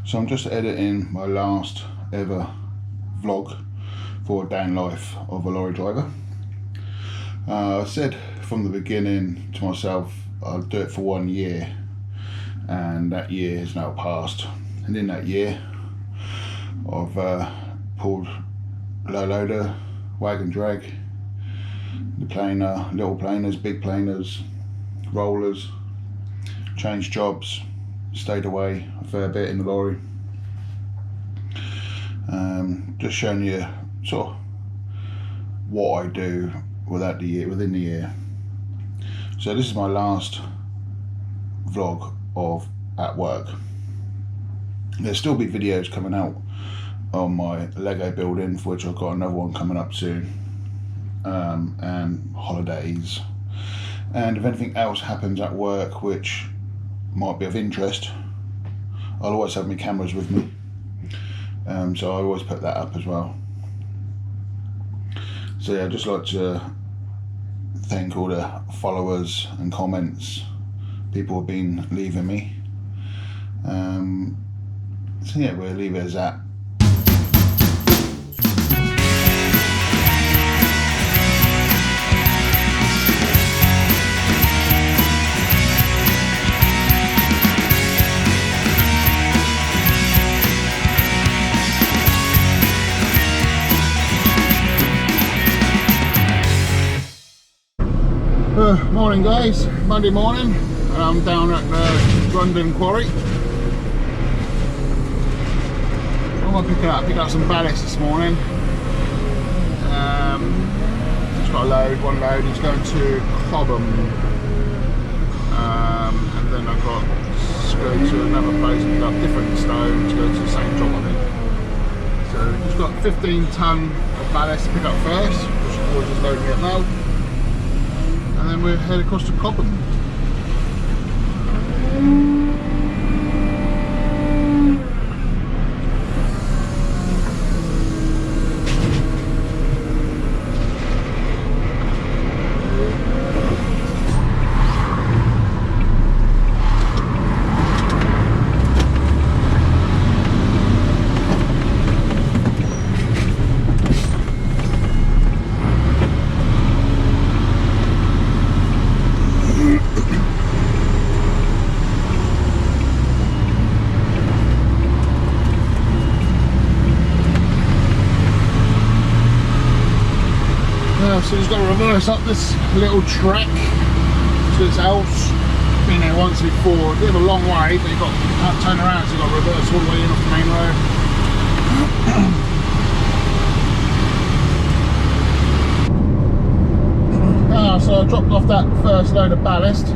So I'm just editing my last ever vlog for a day in life of a lorry driver. I said from the beginning to myself I'll do it for 1 year, and that year has now passed, and in that year I've pulled low loader, wagon drag, the planer, little planers, big planers, rollers, changed jobs, stayed away a fair bit in the lorry. Just showing you sort of what I do within the year. So this is my last vlog of at work. There'll still be videos coming out on my Lego building, for which I've got another one coming up soon, and holidays, and if anything else happens at work which might be of interest, I'll always have my cameras with me, so I always put that up as well. So yeah, I'd just like to thank all the followers and comments people have been leaving me. So yeah, we'll leave it as that. Morning guys, Monday morning, and I'm down at the London quarry. What am I picking up some ballast this morning. Just got a load, one load is going to Cobham, and then I've got to go to another place and pick up different stone to go to the same job I think. So just got 15 tonne of ballast to pick up first, which is always just loading it now. And then we'll head across to Cobham. So he's got to reverse up this little track to his house. Been there once before, a bit of a long way, but you've got to turn around, so you've got to reverse all the way in off the main road. So I dropped off that first load of ballast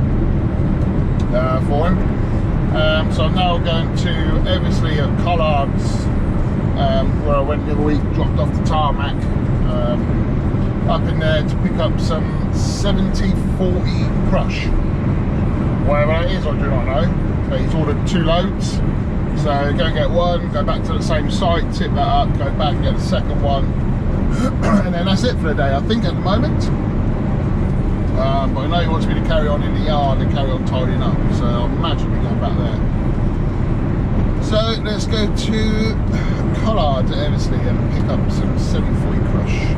for him. So I'm now going to Eversley at Collard's, where I went the other week, dropped off the tarmac. Up in there to pick up some 70/40 crush. Whatever that is, I do not know. But he's ordered 2 loads. So go and get one, go back to the same site, tip that up, go back and get the second one. And then that's it for the day, I think, at the moment. But I know he wants me to carry on in the yard and carry on tidying up. So I'll imagine we're going back there. So let's go to Collard at Eversley and pick up some 70/40 crush.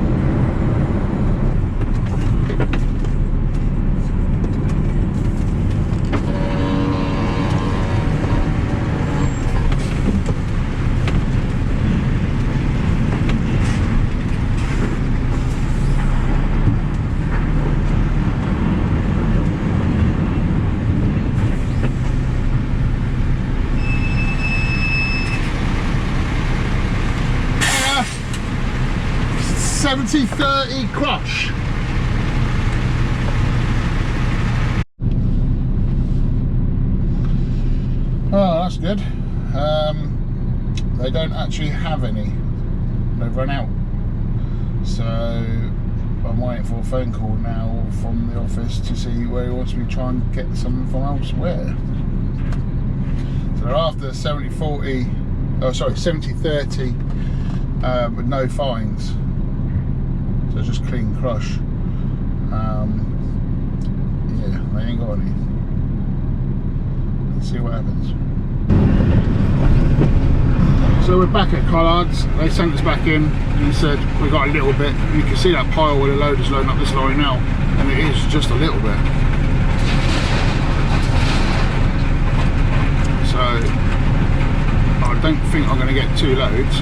Yeah. 70/30 crush. Oh, that's good. They don't actually have any. They've run out. So I'm waiting for a phone call now from the office to see where he wants me to try and get some from elsewhere. So they're after 70/40, oh sorry, 70/30 with no fines. So it's just clean crush. Yeah, they ain't got any. Let's see what happens. So we're back at Collard's. They sent us back in and said we got a little bit. You can see that pile where the loader's loading up this lorry now, and it is just a little bit. So I don't think I'm going to get 2 loads.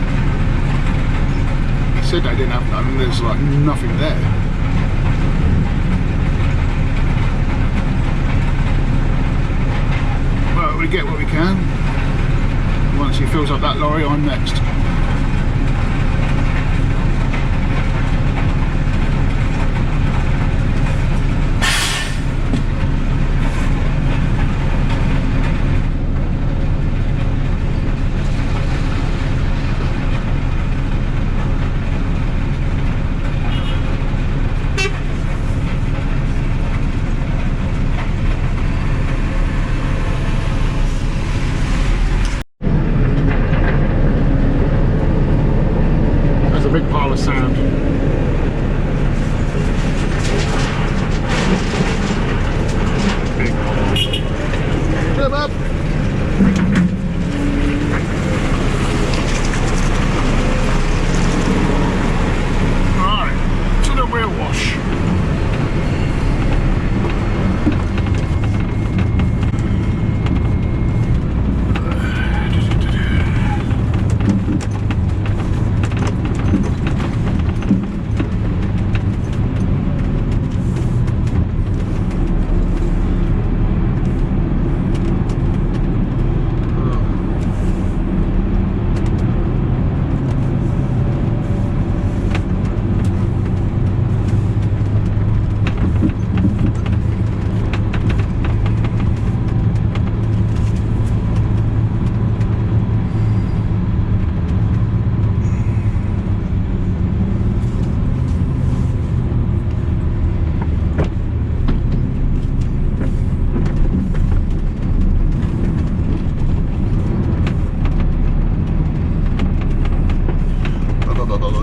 He said they didn't have none, and there's like nothing there. But we get what we can. Once he fills up that lorry, I'm next. Big pile of sand. Big pile. Come up. Right, to the wheel wash.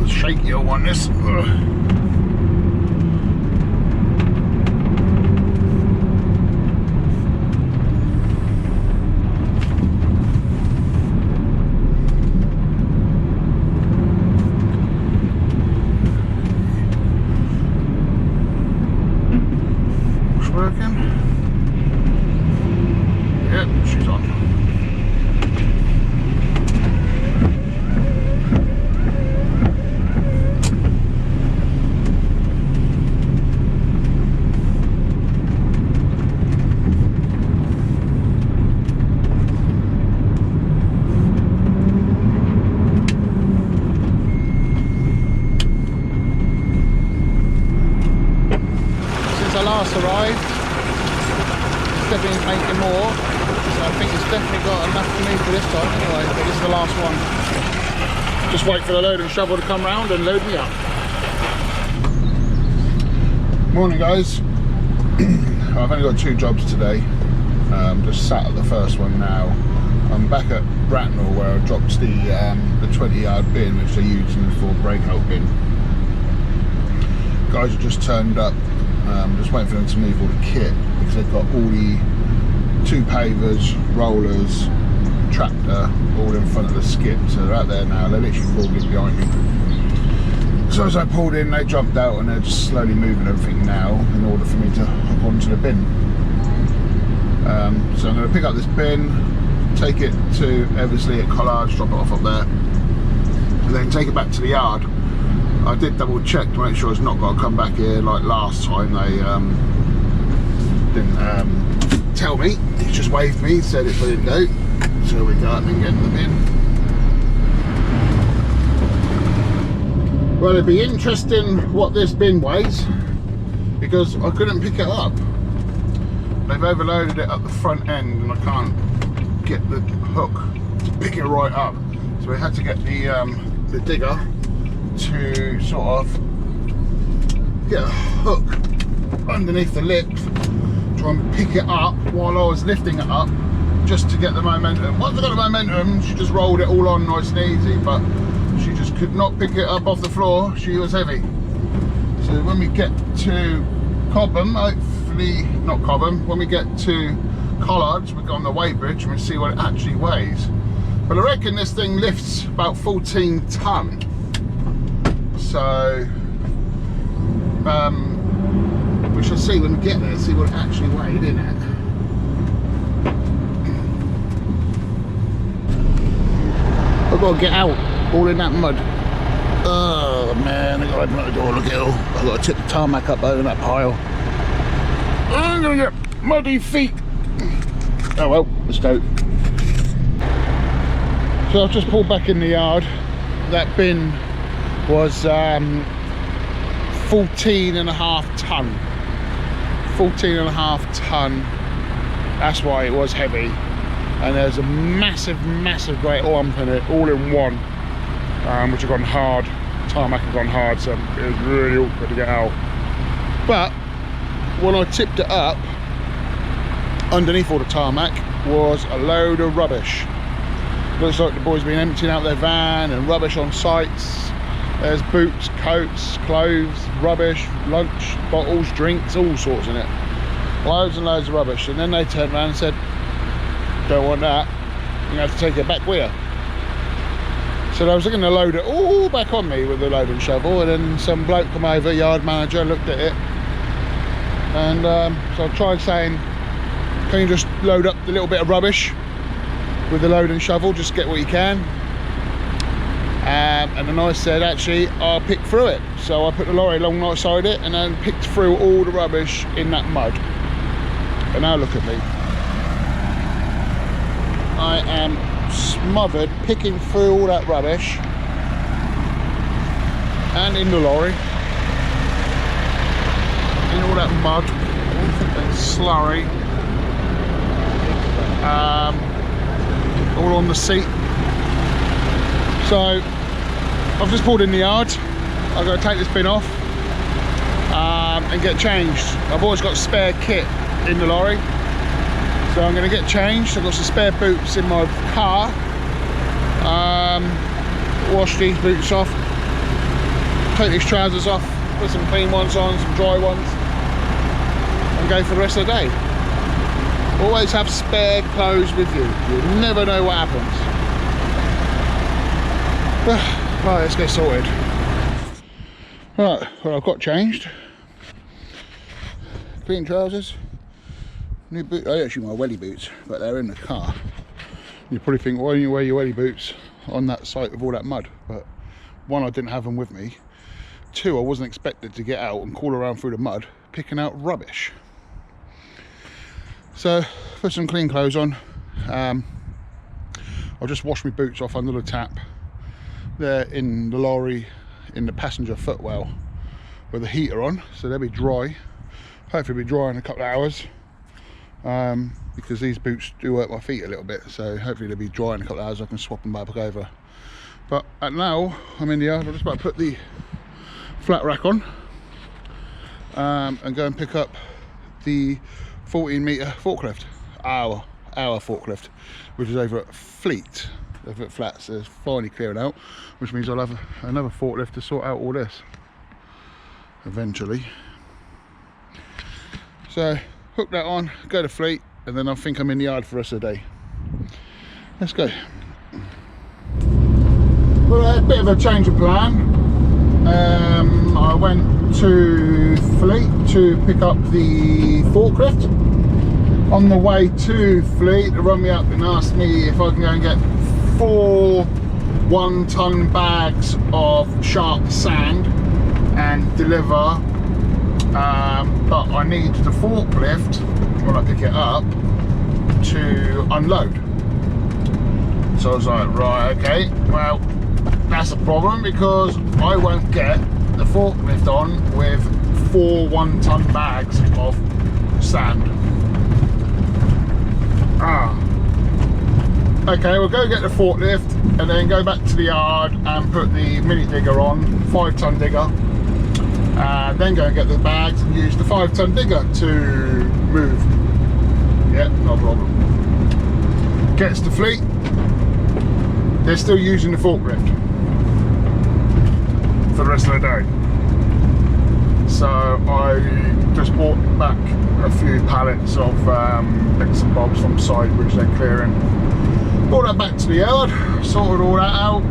Shaky old one, this. It's working. Yep, she's on. Last arrived, it's definitely making more, so I think it's definitely got enough to move for this time anyway, but this is the last one. Just wait for the load and shovel to come round and load me up. Morning guys. I've only got 2 jobs today. Just sat at the first one now. I'm back at Bracknell where I dropped the 20-yard bin which they're using for breakout bin. Guys have just turned up. Just waiting for them to move all the kit because they've got all the 2 pavers, rollers, tractor all in front of the skip, so they're out there now. They're literally pulled in behind me. So as I pulled in, they jumped out and they're just slowly moving everything now in order for me to hop onto the bin. So I'm going to pick up this bin, take it to Eversley at Collard's, drop it off up there, and then take it back to the yard. I did double check to make sure it's not got to come back here like last time. They didn't tell me, he just waved me, said it's ready to go. So we go up and get in the bin. Well, it'd be interesting what this bin weighs because I couldn't pick it up. They've overloaded it at the front end and I can't get the hook to pick it right up. So we had to get the digger to sort of get a hook underneath the lip, try and pick it up while I was lifting it up just to get the momentum. Once I got the momentum, she just rolled it all on nice and easy, but she just could not pick it up off the floor. She was heavy. So when we get to Cobham, hopefully not Cobham, when we get to Collard's, we go on the weighbridge and we see what it actually weighs. But I reckon this thing lifts about 14 tonne. So we shall see when we get there, see what it actually weighed in at. I've got to get out, all in that mud. Oh man, I've got to open up the door, look at it all. I've got to tip the tarmac up over that pile. I'm going to get muddy feet. Oh well, let's go. So I've just pulled back in the yard. That bin was 14.5 tonne. 14.5 tonne. That's why it was heavy. And there's a massive great lump in it, all in one, which had gone hard. Tarmac had gone hard, so it was really awkward to get out. But when I tipped it up, underneath all the tarmac was a load of rubbish. Looks like the boys have been emptying out their van and rubbish on sites. There's boots, coats, clothes, rubbish, lunch, bottles, drinks, all sorts in it. Loads and loads of rubbish. And then they turned around and said, don't want that, you have to take it back with you. So I was going to load it all back on me with the loading shovel, and then some bloke come over, yard manager, looked at it, and so I tried saying, can you just load up the little bit of rubbish with the loading shovel, just get what you can. And then I said, actually, I'll pick through it. So I put the lorry alongside it and then picked through all the rubbish in that mud. And now look at me. I am smothered picking through all that rubbish and in the lorry, in all that mud and slurry, all on the seat. So I've just pulled in the yard. I've got to take this bin off and get changed. I've always got spare kit in the lorry, so I'm going to get changed. I've got some spare boots in my car. Wash these boots off, take these trousers off, put some clean ones on, some dry ones, and go for the rest of the day. Always have spare clothes with you. You never know what happens. Right, let's get sorted. Right, well, I've got changed. Clean trousers, new boots. I actually my welly boots, but they're in the car. You probably think, why don't you wear your welly boots on that site with all that mud? But one, I didn't have them with me. Two, I wasn't expected to get out and crawl around through the mud picking out rubbish. So put some clean clothes on. I'll just wash my boots off under the tap. They're in the lorry in the passenger footwell with the heater on, so they'll be dry. Hopefully be dry in a couple of hours, because these boots do hurt my feet a little bit, so hopefully they'll be dry in a couple of hours. I can swap them back over. But now I'm in the yard. I'm just about to put the flat rack on and go and pick up the 14-metre forklift, our forklift, which is over at Fleet, over at Flats. So it's finally clearing out, which means I'll have another forklift to sort out all this eventually. So hook that on, go to Fleet, and then I think I'm in the yard for the rest of the day. Let's go. Well, a bit of a change of plan. I went to Fleet to pick up the forklift. On the way to Fleet, they run me up and asked me if I can go and get 4 1-ton bags of sharp sand and deliver, but I need the forklift when I pick it up to unload. So I was like, right, okay, well, that's a problem because I won't get the forklift on with 4 1-ton bags of sand. Okay, we'll go get the forklift and then go back to the yard and put the mini digger on, 5-ton digger, and then go and get the bags and use the 5-ton digger to move. Yeah, no problem. Gets to Fleet, they're still using the forklift for the rest of the day. So I just bought back a few pallets of bits and bobs from site which they're clearing. Brought that back to the yard, sorted all that out,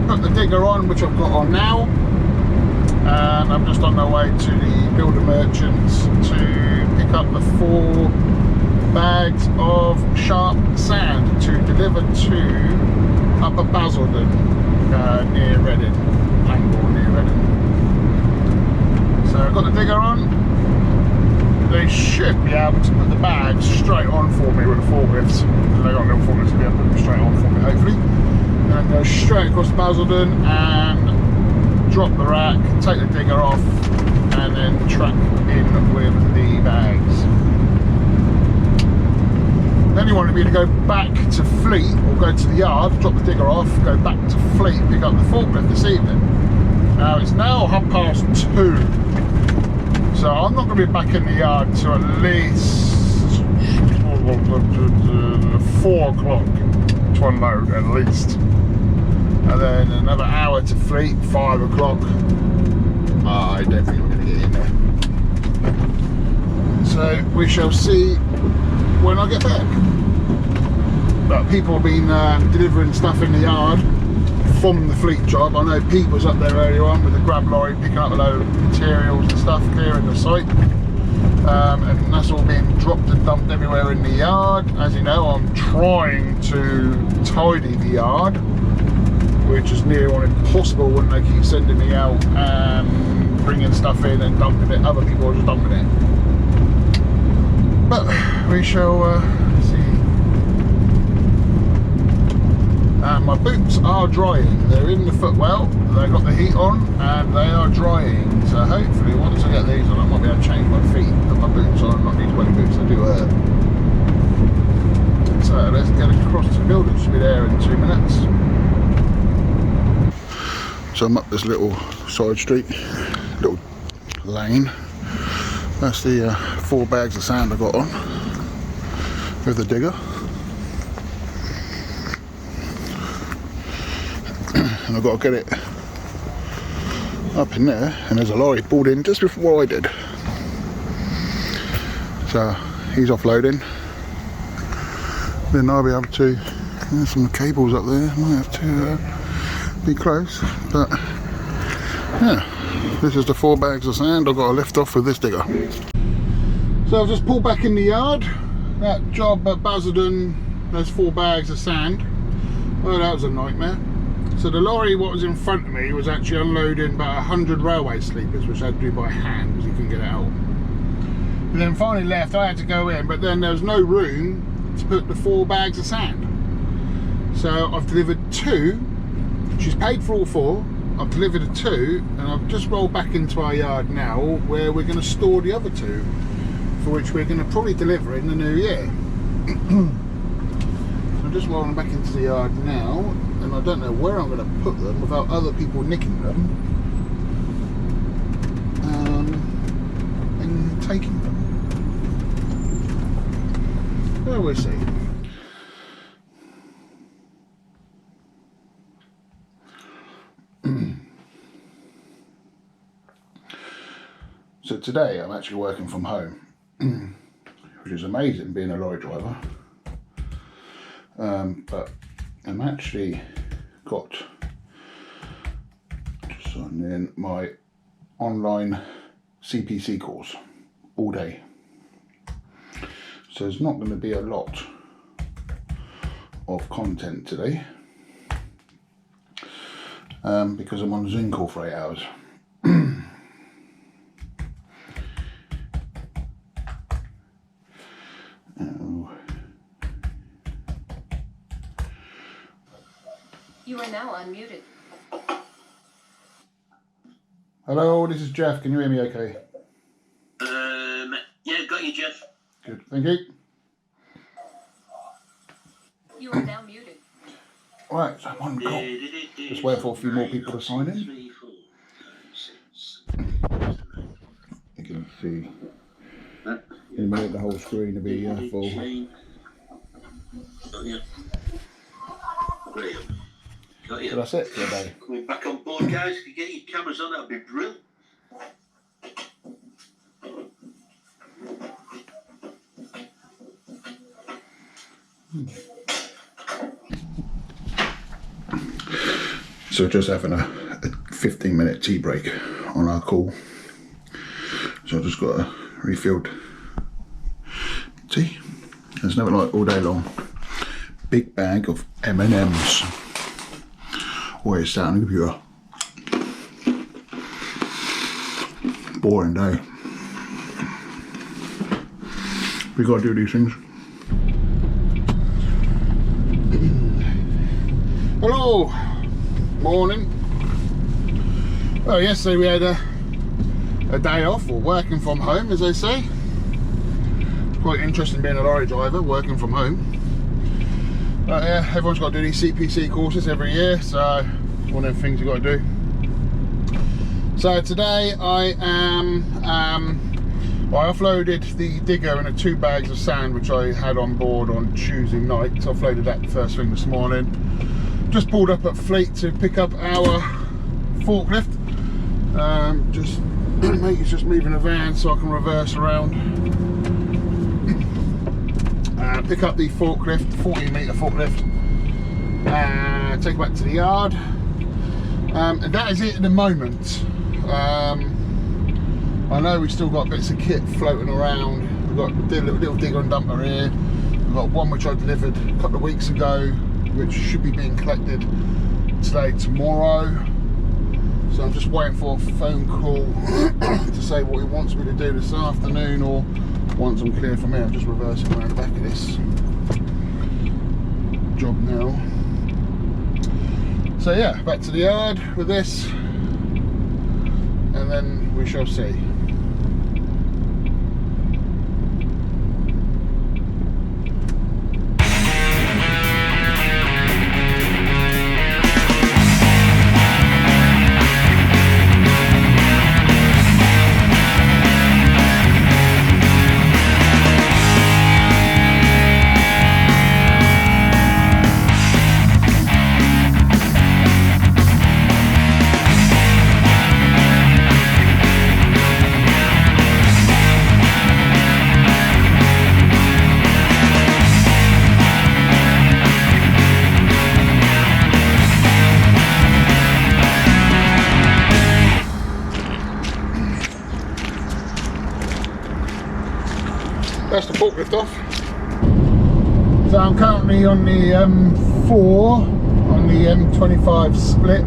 put the digger on, which I've got on now, and I'm just on my way to the builder merchants to pick up the 4 bags of sharp sand to deliver to Upper Basildon, near Reading, Langbourne near Reading. So I've got the digger on. They should be able to put the bags straight on for me with the forklifts. They got little forklifts to be able to put them straight on for me, hopefully. And go straight across Basildon and drop the rack, take the digger off, and then truck in with the bags. Then you wanted me to go back to Fleet, or go to the yard, drop the digger off, go back to Fleet, pick up the forklift this evening. Now it's now 2:30, so I'm not going to be back in the yard till at least 4 o'clock to unload at least. And then another hour to Fleet, 5 o'clock. I don't think we're going to get in there. So we shall see when I get back. But people have been delivering stuff in the yard from the Fleet job. I know Pete was up there earlier on with the grab lorry picking up a load of materials and stuff, clearing the site. And that's all being dropped and dumped everywhere in the yard. As you know, I'm trying to tidy the yard, which is nearly on impossible when they keep sending me out and bringing stuff in and dumping it. Other people are just dumping it. But we shall see. And my boots are drying. They're in the footwell. They've got the heat on and they are drying. So hopefully once I get these on, I might be able to change my feet, put my boots on, not these wet boots, they do hurt. So let's get across to the building. Should be there in 2 minutes. So I'm up this little side street, little lane. That's the 4 bags of sand I got on with the digger. And I've got to get it up in there, and there's a lorry pulled in just before I did. So he's offloading. Then I'll be able to, there's some cables up there, might have to be close, but yeah, this is the 4 bags of sand I've got to lift off with this digger. So I've just pulled back in the yard. That job at Basildon, those 4 bags of sand, well, that was a nightmare. So the lorry, what was in front of me, was actually unloading about 100 railway sleepers, which I had to do by hand because he couldn't get it out. And then finally left, I had to go in, but then there was no room to put the 4 bags of sand. So I've delivered 2. She's paid for all 4. I've delivered a 2, and I've just rolled back into our yard now, where we're going to store the other 2, for which we're going to probably deliver in the new year. So I'm just rolling back into the yard now, and I don't know where I'm going to put them without other people nicking them and taking them. Well, we'll see. So today I'm actually working from home, which is amazing being a lorry driver. But I'm actually got just on in my online CPC course all day. So there's not going to be a lot of content today because I'm on a Zoom call for 8 hours. You are now unmuted. Hello, this is Jeff. Can you hear me okay? Yeah, got you, Jeff. Good, thank you. You are now muted. Right, so I'm on call. Just wait for a few more people to sign in. You can see in a minute the whole screen will be full. So that's it for the day. Coming back on board, guys. If you get your cameras on, that'd be brilliant. So just having a 15-minute tea break on our call. So I just got a refilled tea. There's nothing like all day long. Big bag of M&Ms. Always sat on the computer. Boring day. We gotta do these things. Hello, morning. Well, yesterday we had a day off, or working from home, as they say. Quite interesting being a lorry driver, working from home. But yeah, everyone's got to do these CPC courses every year, so it's one of the things you've got to do. So today I am, I offloaded the digger and the 2 bags of sand which I had on board on Tuesday night. So I offloaded that first thing this morning. Just pulled up at Fleet to pick up our forklift. Mate's just moving a van so I can reverse around. Pick up the forklift, 14-metre forklift, take it back to the yard, and that is it at the moment. I know we've still got bits of kit floating around. We've got a little digger and dumper here. We've got one which I delivered a couple of weeks ago, which should be being collected today, tomorrow. So I'm just waiting for a phone call to say what he wants me to do this afternoon, or once I'm clear from here. I'm just reversing around the back of this job now. So yeah, back to the yard with this, and then we shall see. That's the forklift off. So I'm currently on the M4 on the M25 split.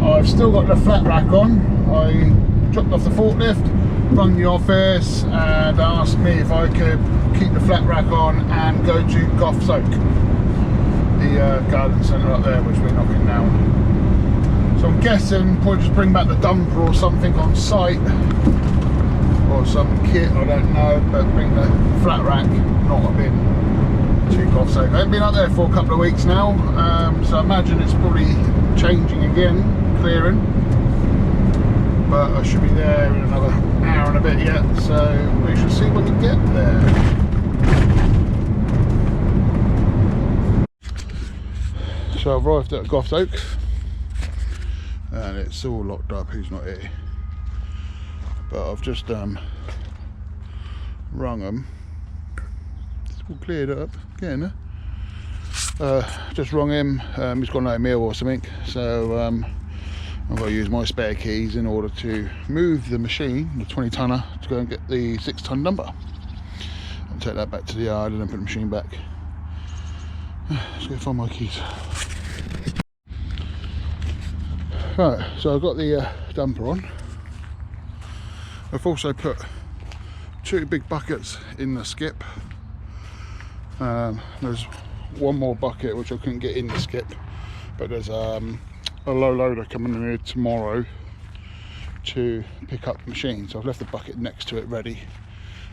I've still got the flat rack on. I dropped off the forklift, rung the office and asked me if I could keep the flat rack on and go to Gough Soak, the garden centre up there which we're knocking down. So I'm guessing probably just bring back the dumper or something on site, or some kit, I don't know, but bring the flat rack, not a bin, to Gough Soak. I haven't been up there for a couple of weeks now, so I imagine it's probably changing again, clearing. But I should be there in another hour and a bit yet, so we shall see when we get there. So I've arrived at Gough Soak, and it's all locked up, he's not here. But I've just rung him. It's all cleared up again. Just rung him. He's got no meal or something, so I've got to use my spare keys in order to move the machine, the 20-tonner, to go and get the 6-ton dumper and take that back to the yard and then put the machine back. Let's go find my keys. Right, so I've got the dumper on. I've also put 2 big buckets in the skip. There's one more bucket which I couldn't get in the skip, but there's a low loader coming in here tomorrow to pick up the machine, so I've left the bucket next to it ready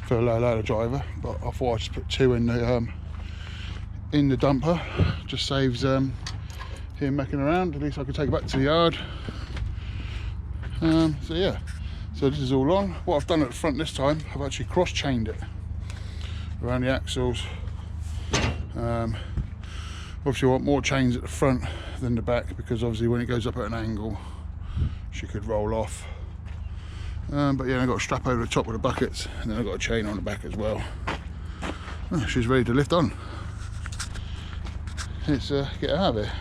for a low loader driver, but I thought I'd just put 2 in the dumper. Just saves him mucking around. At least I can take it back to the yard. So yeah, so this is all on. What I've done at the front this time, I've actually cross-chained it around the axles. Obviously I want more chains at the front than the back, because obviously when it goes up at an angle she could roll off. But yeah, I've got a strap over the top of the buckets, and then I've got a chain on the back as well. She's ready to lift on. Let's get her out of here.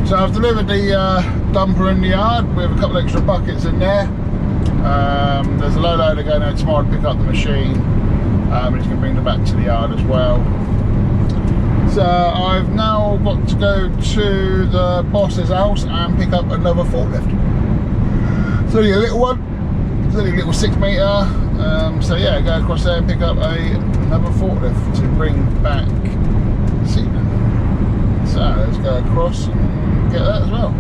So I've delivered the dumper in the yard with a couple extra buckets in there. There's a low loader going out tomorrow to pick up the machine. He's going to bring them back to the yard as well. So I've now got to go to the boss's house and pick up another forklift. It's only a little one. It's only a little 6 metre. So yeah, go across there and pick up another forklift to bring back this evening. So let's go across and get that as well.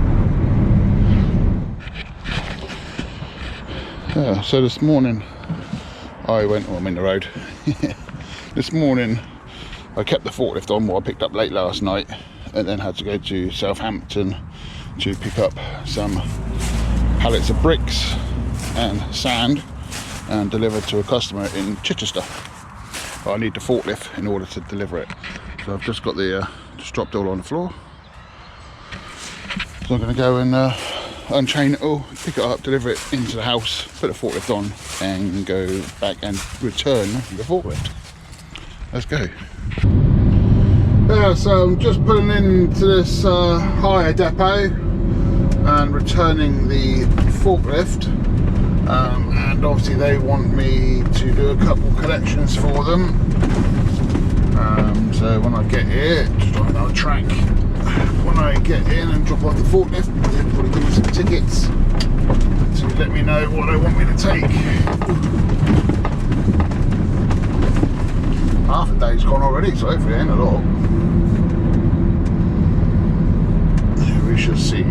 Yeah, so this morning I'm in the road. This morning I kept the forklift on what I picked up late last night, and then had to go to Southampton to pick up some pallets of bricks and sand and deliver to a customer in Chichester. But I need the forklift in order to deliver it. So I've just got the just dropped it all on the floor. So I'm going to go and unchain it all, pick it up, deliver it into the house, put the forklift on and go back and return the forklift. Let's go. Yeah, so I'm just putting into this hire depot and returning the forklift, and obviously they want me to do a couple collections for them. So when I get here, just on another track, when I get in and drop off the forklift, they'll probably give me some tickets to let me know what they want me to take. Half a day's gone already, so hopefully it ain't a lot. We shall see.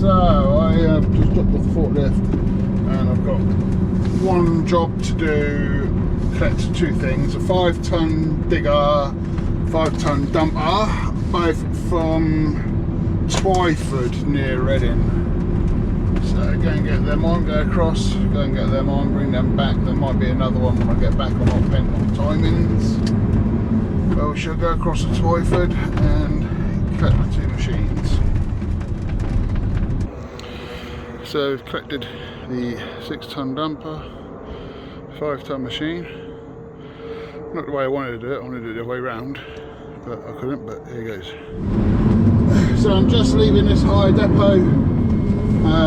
So I have just dropped off the forklift and I've got one job to do, collect two things, a 5-ton digger, 5-ton dumper, both from Twyford near Reading. So go and get them on, go across, go and get them on, bring them back. There might be another one when I get back, I'm not bent on timings. But we shall go across to Twyford and collect the two machines. So we've collected the 6-ton dumper, 5-ton machine. Not the way I wanted to do it, I wanted to do it the other way round, but I couldn't, but here goes. So I'm just leaving this hire depot,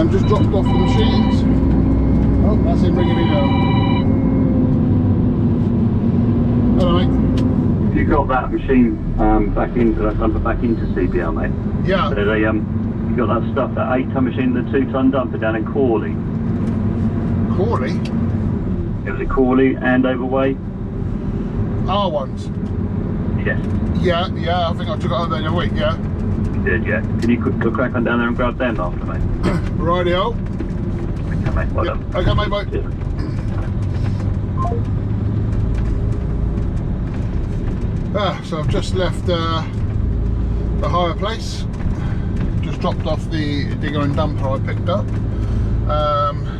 just dropped off the machines. Oh, that's him ringing me now. Hello mate. You got that machine back into that dumper back into CBL, mate? Yeah. So they, you got that stuff, that 8-ton machine, the 2-ton dumper down in Crawley. Crawley? It was at Crawley and Overway. Our ones? Yes. Yeah, I think I took it over in a week, yeah. You did, yeah. Can you go crack on down there and grab them after, mate? Rightio. Okay, mate, well done. Okay, mate, bye. Cheers. So I've just left the hire place. Just dropped off the digger and dumper I picked up.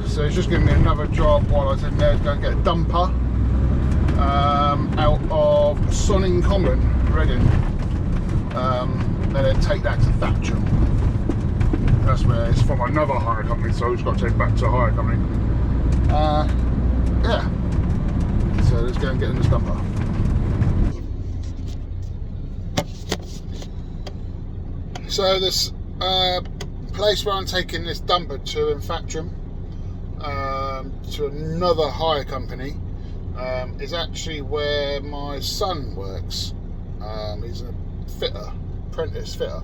So it's just giving me another job while I was in there to go and get a dumper out of Sonning Common, Reading. And then take that to Thatcham. That's where it's from another hire company, so I've just got to take it back to a hire company. Yeah. So let's go and get in this dumper. So this place where I'm taking this dumper to in Thatcham, to another hire company, is actually where my son works. He's a fitter, apprentice fitter.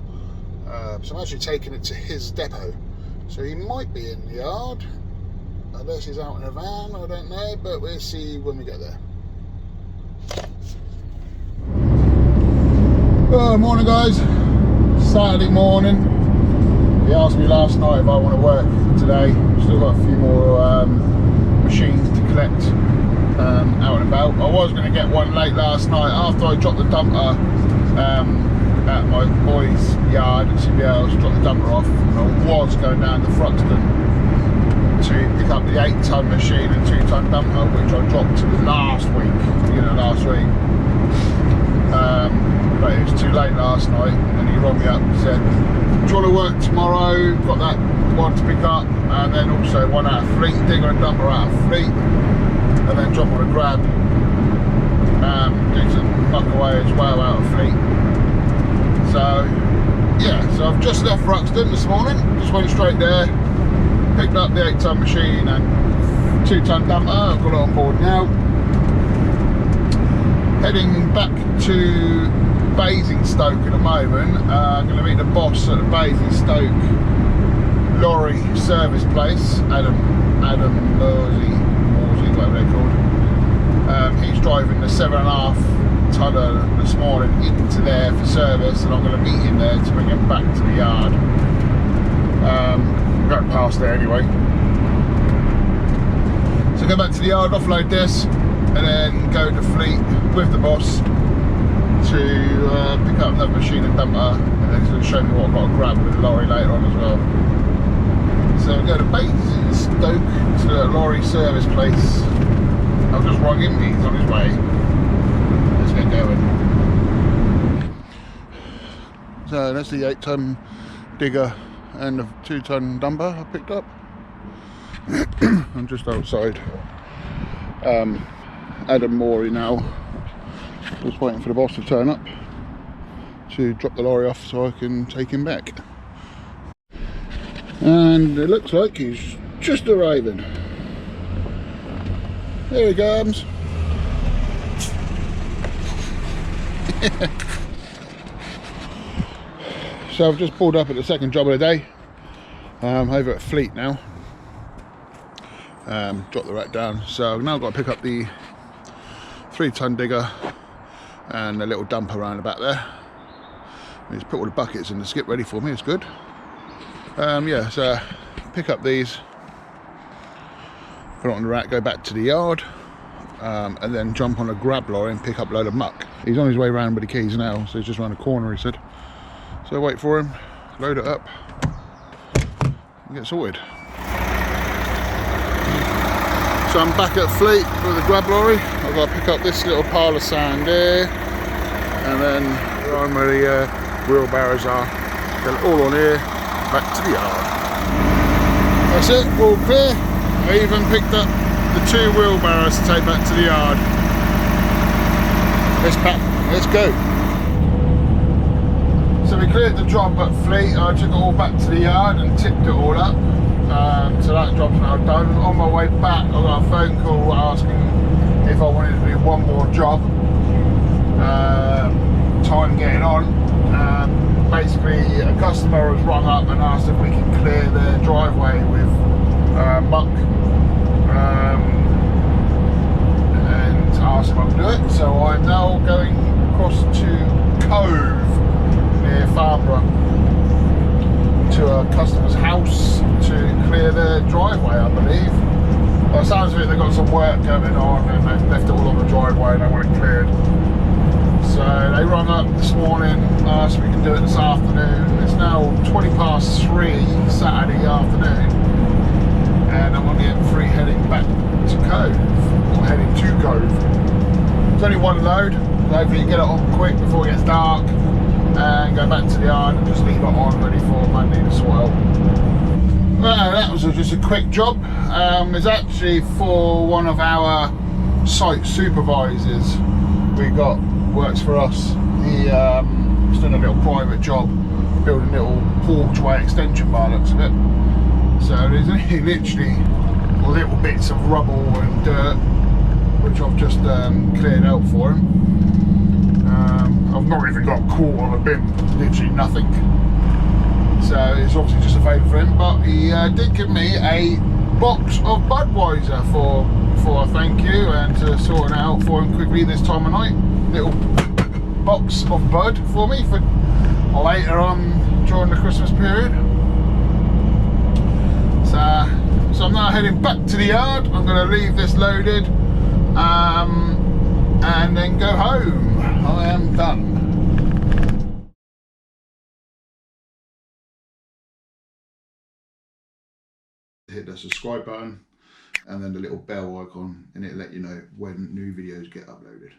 So I'm actually taking it to his depot. So he might be in the yard, unless he's out in a van, I don't know, but we'll see when we get there. Oh, morning guys. Saturday morning. He asked me last night if I want to work today. Still got a few more machines to collect out and about. I was going to get one late last night after I dropped the dumper at my boy's yard at CBL. Dropped the dumper off. I was going down to Fruxton to pick up the 8-ton machine and 2-ton dumper, which I dropped last week, beginning of last week. But it was too late last night, and he rang me up and said, do you want to work tomorrow? Got that one to pick up, and then also one out of Fleet, digger and dumper out of Fleet, and then jump on a grab, do some muck away as well out of Fleet. So yeah, so I've just left Ruxton this morning, just went straight there, picked up the 8-ton machine and 2-ton dumper. I've got it on board now. Heading back to Basingstoke in a moment. I'm going to meet the boss at the Basingstoke lorry service place, Adam Morsey, whatever they're called. He's driving the 7.5 tonner this morning into there for service, and I'm going to meet him there to bring him back to the yard. Going past there anyway. So go back to the yard, offload this, and then go to Fleet with the boss to pick up another machine and dumper, and then he's going to show me what I've got to grab with the lorry later on as well. So we'll go to Basingstoke to the lorry service place. I've just rung him, he's on his way. Let's get going. So that's the 8-ton digger and the 2-ton dumper I picked up. I'm just outside Adam Morey now, just waiting for the boss to turn up to drop the lorry off so I can take him back. And it looks like he's just arriving. There he comes. So I've just pulled up at the second job of the day, over at Fleet now. Dropped the rack down, so I've now got to pick up the 3-ton digger and a little dumper around the back there. He's put all the buckets in the skip ready for me, it's good. Yeah, so pick up these, put it on the rack, go back to the yard, and then jump on a grab lorry and pick up a load of muck. He's on his way round with the keys now, so he's just around the corner, he said. So wait for him, load it up, and get sorted. So I'm back at Fleet with the grab lorry. I've got to pick up this little pile of sand here, and then around where the wheelbarrows are. Get it all on here, back to the yard. That's it, all clear. I even picked up the 2 wheelbarrows to take back to the yard. Let's go. So we cleared the job at Fleet. I took it all back to the yard and tipped it all up. So that job's now done. On my way back, I got a phone call asking if I wanted to do one more job. Time getting on. Basically, a customer has rung up and asked if we can clear their driveway with muck, and asked if I can do it. So I'm now going across to Cove near Farnborough to a customer's house to clear their driveway, I believe. Well, it sounds like they've got some work going on and they've left it all on the driveway and they want it cleared. So they rung up this morning, asked if we can do it this afternoon. It's now 3:20 Saturday afternoon, and I'm on the M3 heading back to Cove, or heading to Cove. It's only one load, so hopefully you get it on quick before it gets dark, and go back to the yard and just leave it on ready for Monday to swell. Well, that was just a quick job. It's actually for one of our site supervisors we got, works for us. He's doing a little private job, building a little porchway extension by the looks of it. So there's only literally little bits of rubble and dirt which I've just cleared out for him. I've not even got a quarter of a bin, literally nothing. So it's obviously just a favour for him, but he did give me a box of Budweiser for a thank you, and to sort it out for him quickly this time of night. Little box of Bud for me for later on during the Christmas period. So I'm now heading back to the yard. I'm going to leave this loaded and then go home. I am done. hit the subscribe button and then the little bell icon, and it'll let you know when new videos get uploaded.